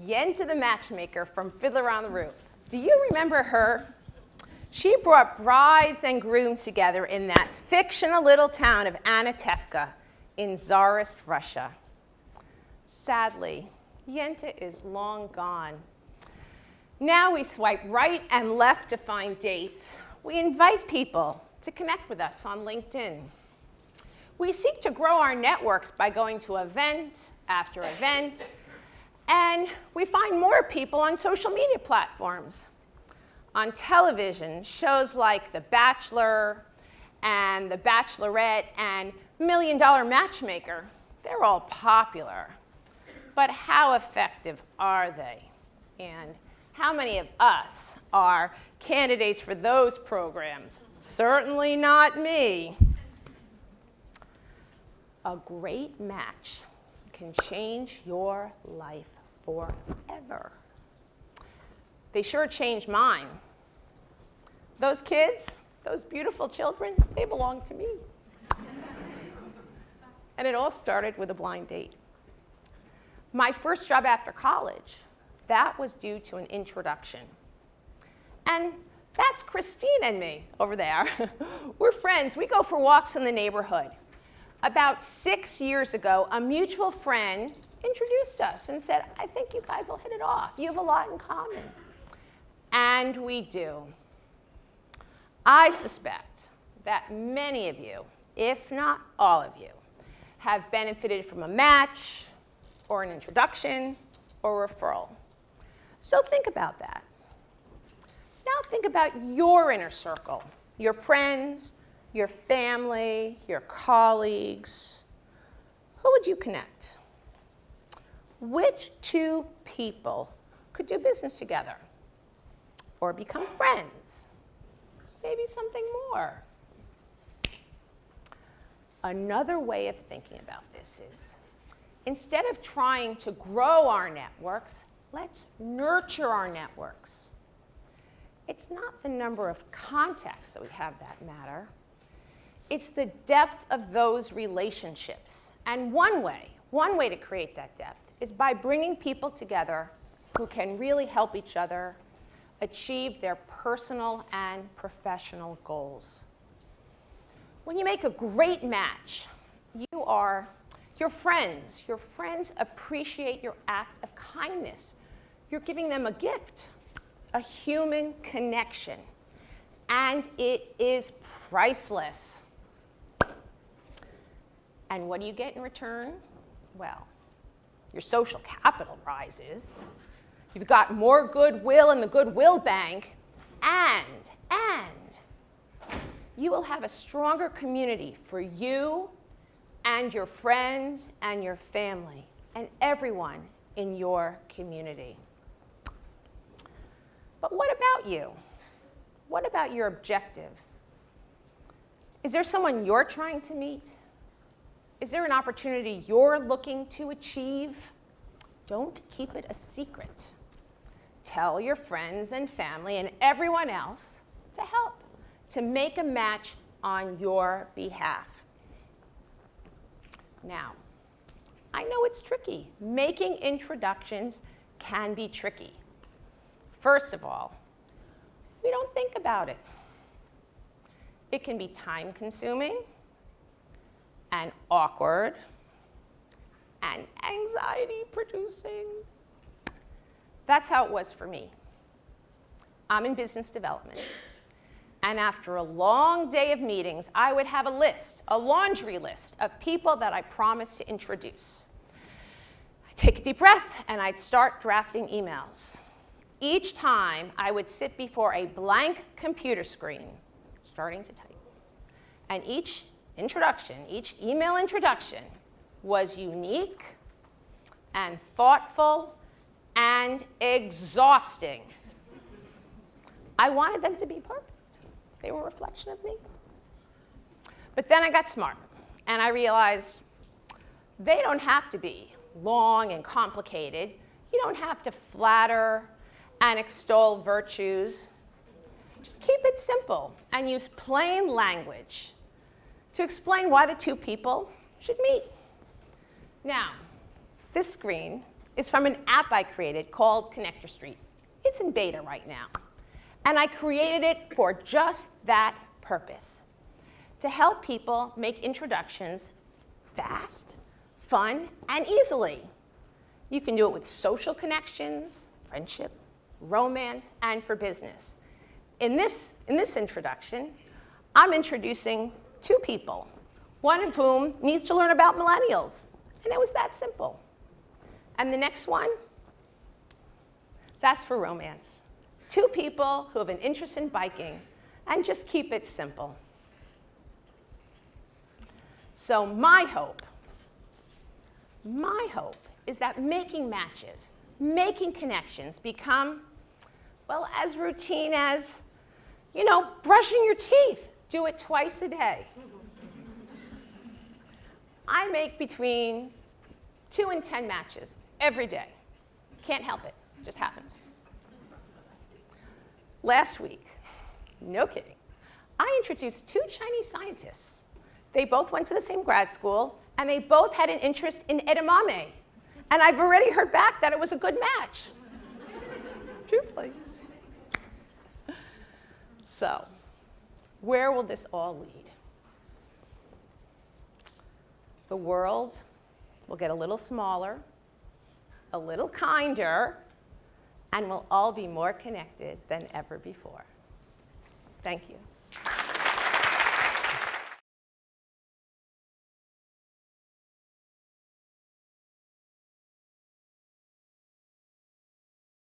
Yenta the matchmaker from Fiddler on the Roof. Do you remember her? She brought brides and grooms together in that fictional little town of Anatevka in Tsarist Russia. Sadly, Yenta is long gone. Now we swipe right and left to find dates. We invite people to connect with us on LinkedIn. We seek to grow our networks by going to event after event, and we find more people on social media platforms. On television, shows like The Bachelor and The Bachelorette and Million Dollar Matchmaker, they're all popular. But how effective are they? And how many of us are candidates for those programs? Certainly not me. A great match can change your life forever. They sure changed mine. Those kids, those beautiful children, they belong to me. And it all started with a blind date. My first job after college, that was due to an introduction. And that's Christine and me over there. We're friends. We go for walks in the neighborhood. About 6 years ago, a mutual friend introduced us and said, I think you guys will hit it off. You have a lot in common. And we do. I suspect that many of you, if not all of you, have benefited from a match, or an introduction, or referral. So think about that. Now think about your inner circle, your friends, your family, your colleagues. Who would you connect? Which two people could do business together? Or become friends? Maybe something more. Another way of thinking about this is, instead of trying to grow our networks, let's nurture our networks. It's not the number of contacts that we have that matter. It's the depth of those relationships. And one way to create that depth is by bringing people together who can really help each other achieve their personal and professional goals. When you make a great match, your friends appreciate your act of kindness. You're giving them a gift, a human connection, and it is priceless. And what do you get in return? Well, your social capital rises. You've got more goodwill in the goodwill bank, and you will have a stronger community for you and your friends and your family and everyone in your community. But what about you? What about your objectives? Is there someone you're trying to meet? Is there an opportunity you're looking to achieve? Don't keep it a secret. Tell your friends and family and everyone else to help, to make a match on your behalf. Now, I know it's tricky. Making introductions can be tricky. First of all, we don't think about it. It can be time-consuming and awkward and anxiety-producing. That's how it was for me. I'm in business development. And after a long day of meetings, I would have a laundry list of people that I promised to introduce. I'd take a deep breath and I'd start drafting emails. Each time, I would sit before a blank computer screen, starting to type. And each email introduction was unique and thoughtful and exhausting. I wanted them to be perfect. They were a reflection of me. But then I got smart, and I realized they don't have to be long and complicated. You don't have to flatter and extol virtues. Just keep it simple and use plain language to explain why the two people should meet. Now, this screen is from an app I created called Connector Street. It's in beta right now. And I created it for just that purpose, to help people make introductions fast, fun, and easily. You can do it with social connections, friendship, romance, and for business. In this introduction, I'm introducing two people, one of whom needs to learn about millennials. And it was that simple. And the next one, that's for romance. Two people who have an interest in biking, and just keep it simple. So my hope is that making matches, making connections become, well, as routine as, brushing your teeth. Do it twice a day. I make between 2 and 10 matches every day. Can't help it, just happens. Last week, no kidding, I introduced 2 Chinese scientists. They both went to the same grad school, and they both had an interest in edamame. And I've already heard back that it was a good match. Truthfully. So, where will this all lead? The world will get a little smaller, a little kinder, and we'll all be more connected than ever before. Thank you.